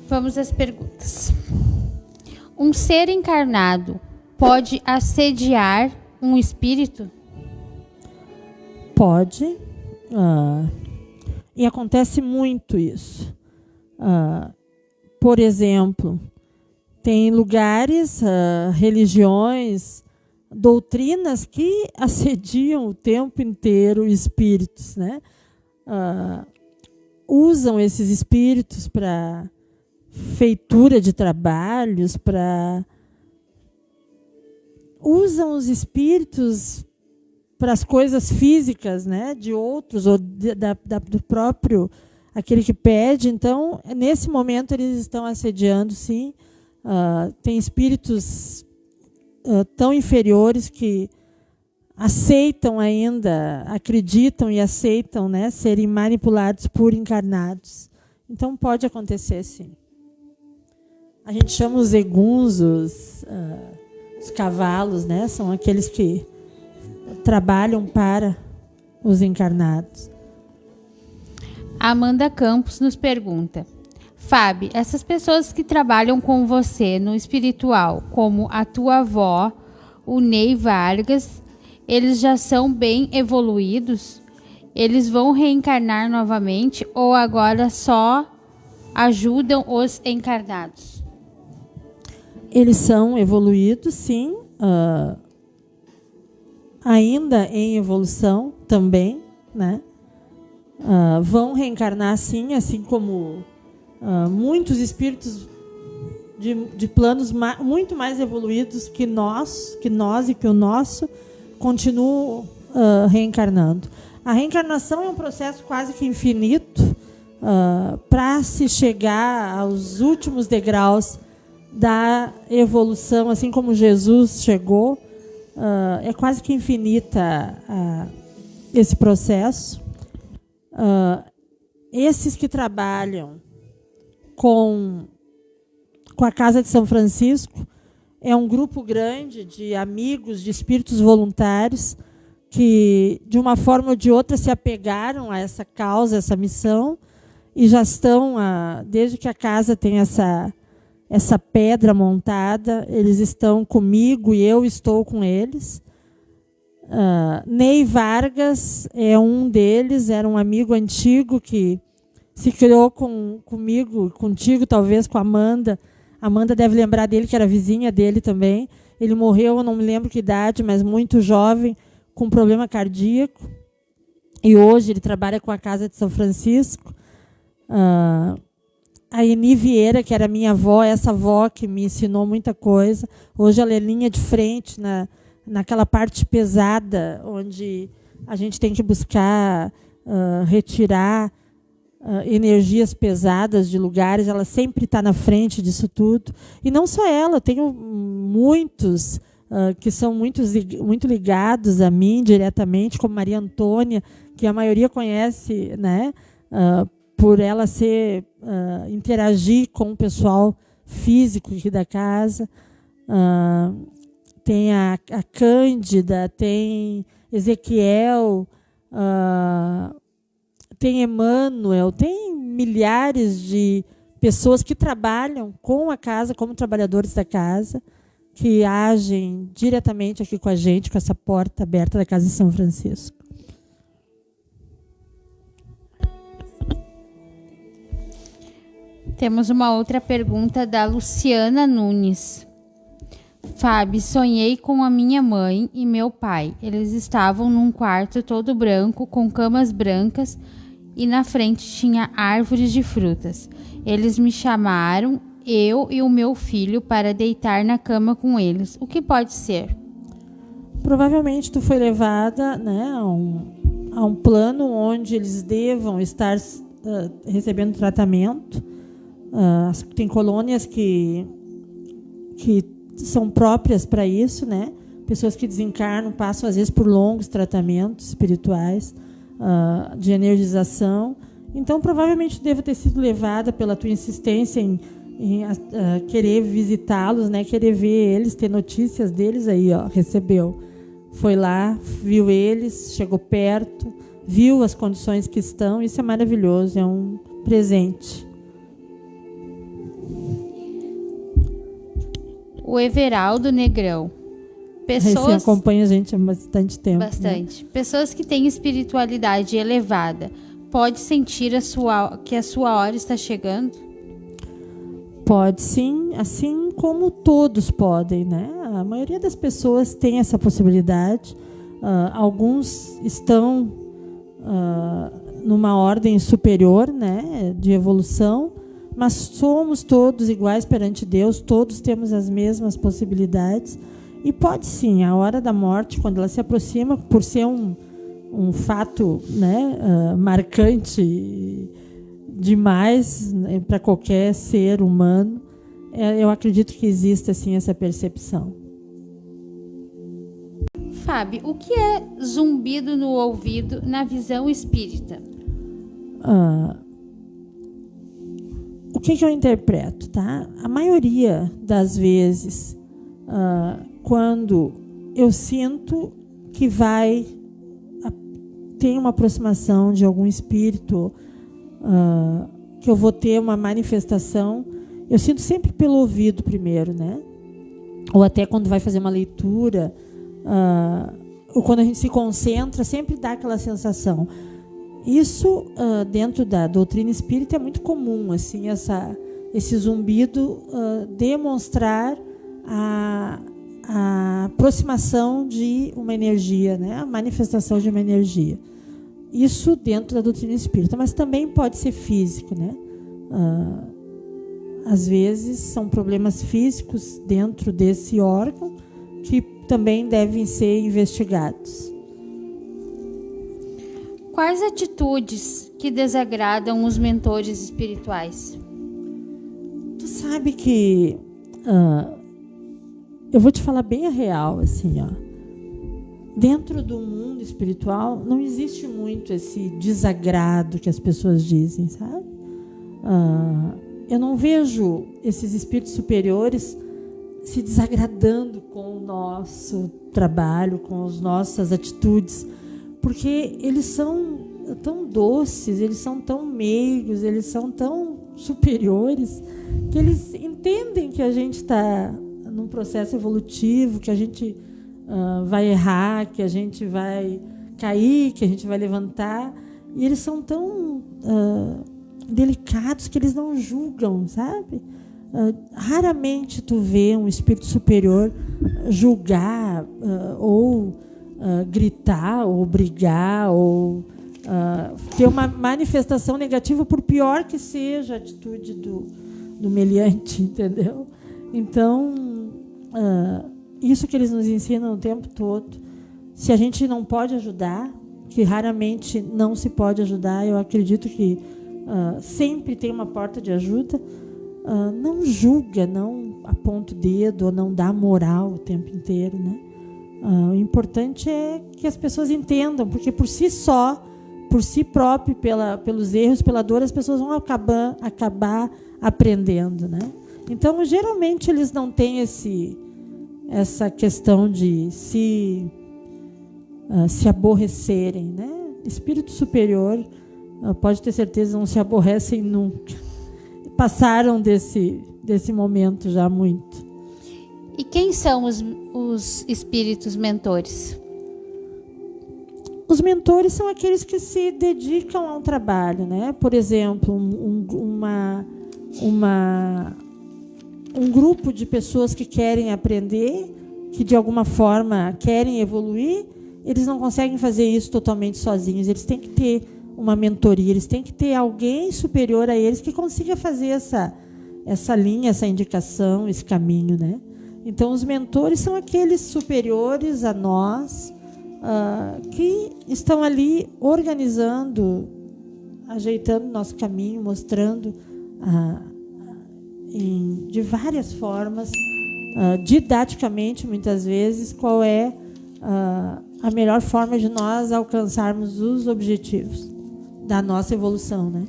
Vamos às perguntas. Um ser encarnado pode assediar um espírito? Pode. E acontece muito isso. Por exemplo, tem lugares, religiões, doutrinas que assediam o tempo inteiro espíritos, né? Usam esses espíritos para feitura de trabalhos, usam os espíritos para as coisas físicas, né, de outros, ou do próprio, aquele que pede. Então, nesse momento, eles estão assediando, sim. Tem espíritos tão inferiores que aceitam ainda, acreditam e aceitam, né, serem manipulados por encarnados. Então, pode acontecer, sim. A gente chama os eguns, os cavalos, né, são aqueles que trabalham para os encarnados. Amanda Campos nos pergunta: Fábio, essas pessoas que trabalham com você no espiritual, como a tua avó, o Ney Vargas, eles já são bem evoluídos? Eles vão reencarnar novamente ou agora só ajudam os encarnados? Eles são evoluídos, sim. Ainda em evolução também, né? Vão reencarnar, sim, assim como muitos espíritos de planos muito mais evoluídos que nós e que o nosso, continuam reencarnando. A reencarnação é um processo quase que infinito para se chegar aos últimos degraus da evolução, assim como Jesus chegou. É quase que infinita esse processo. Esses que trabalham com a Casa de São Francisco é um grupo grande de amigos, de espíritos voluntários que, de uma forma ou de outra, se apegaram a essa causa, essa missão, e já estão, desde que a casa tem essa pedra montada, eles estão comigo e eu estou com eles. Ney Vargas é um deles, era um amigo antigo que se criou comigo, contigo, talvez com a Amanda. A Amanda deve lembrar dele, que era vizinha dele também. Ele morreu, eu não me lembro que idade, mas muito jovem, com problema cardíaco. E hoje ele trabalha com a Casa de São Francisco. A Eni Vieira, que era minha avó, essa avó que me ensinou muita coisa. Hoje ela é linha de frente naquela parte pesada, onde a gente tem que buscar retirar energias pesadas de lugares. Ela sempre está na frente disso tudo. E não só ela, tenho muitos que são muito ligados a mim diretamente, como Maria Antônia, que a maioria conhece, né, por ela interagir com o pessoal físico aqui da casa. Tem a Cândida, tem Ezequiel, tem Emmanuel, tem milhares de pessoas que trabalham com a casa, como trabalhadores da casa, que agem diretamente aqui com a gente, com essa porta aberta da Casa de São Francisco. Temos uma outra pergunta da Luciana Nunes. Fábio, sonhei com a minha mãe e meu pai. Eles estavam num quarto todo branco, com camas brancas, e na frente tinha árvores de frutas. Eles me chamaram, eu e o meu filho, para deitar na cama com eles. O que pode ser? Provavelmente tu foi levada, né, a um plano onde eles devam estar recebendo tratamento. Tem colônias que são próprias para isso, né? Pessoas que desencarnam passam às vezes por longos tratamentos espirituais de energização. Então, provavelmente deve ter sido levada pela tua insistência em querer visitá-los, né? Querer ver eles, ter notícias deles. Aí, ó, recebeu, foi lá, viu eles, chegou perto, viu as condições que estão. Isso é maravilhoso, é um presente. o Everaldo Negrão. Esse acompanha a gente há bastante tempo. Bastante. Né? Pessoas que têm espiritualidade elevada, pode sentir que a sua hora está chegando? Pode sim, assim como todos podem, né? A maioria das pessoas tem essa possibilidade. Alguns estão numa ordem superior, né, de evolução, mas somos todos iguais perante Deus, todos temos as mesmas possibilidades. E pode sim, a hora da morte, quando ela se aproxima, por ser um fato, né, marcante demais, né, para qualquer ser humano, eu acredito que existe assim, essa percepção. Fábio, o que é zumbido no ouvido na visão espírita? O que eu interpreto, tá? A maioria das vezes, quando eu sinto que tem uma aproximação de algum espírito, que eu vou ter uma manifestação, eu sinto sempre pelo ouvido primeiro, né? Ou até quando vai fazer uma leitura, ou quando a gente se concentra, sempre dá aquela sensação. Isso, dentro da doutrina espírita, é muito comum, assim, esse zumbido demonstrar a aproximação de uma energia, né? A manifestação de uma energia. Isso dentro da doutrina espírita, mas também pode ser físico, né? Às vezes são problemas físicos dentro desse órgão que também devem ser investigados. Quais atitudes que desagradam os mentores espirituais? Tu sabe que eu vou te falar bem a real, assim, ó. Dentro do mundo espiritual não existe muito esse desagrado que as pessoas dizem, sabe? Eu não vejo esses espíritos superiores se desagradando com o nosso trabalho, com as nossas atitudes, porque eles são tão doces, eles são tão meigos, eles são tão superiores, que eles entendem que a gente está num processo evolutivo, que a gente vai errar, que a gente vai cair, que a gente vai levantar, e eles são tão delicados que eles não julgam, sabe? Raramente tu vê um espírito superior julgar ou gritar ou brigar ou ter uma manifestação negativa, por pior que seja a atitude do meliante, entendeu? Então, isso que eles nos ensinam o tempo todo, se a gente não pode ajudar, que raramente não se pode ajudar, eu acredito que sempre tem uma porta de ajuda. Não julga, não aponta o dedo ou não dá moral o tempo inteiro, né? O importante é que as pessoas entendam, porque por si só, por si próprio, pelos erros, pela dor, as pessoas vão acabar aprendendo, né? Então, geralmente, eles não têm essa questão de se aborrecerem, né? Espírito superior, pode ter certeza, não se aborrecem nunca. Passaram desse momento já muito. E quem são os espíritos mentores? Os mentores são aqueles que se dedicam a um trabalho, né? Por exemplo, um grupo de pessoas que querem aprender, que de alguma forma querem evoluir, eles não conseguem fazer isso totalmente sozinhos. Eles têm que ter uma mentoria, eles têm que ter alguém superior a eles que consiga fazer essa linha, essa indicação, esse caminho, né? Então, os mentores são aqueles superiores a nós, que estão ali organizando, ajeitando o nosso caminho, mostrando de várias formas, didaticamente, muitas vezes, qual é a melhor forma de nós alcançarmos os objetivos da nossa evolução, né?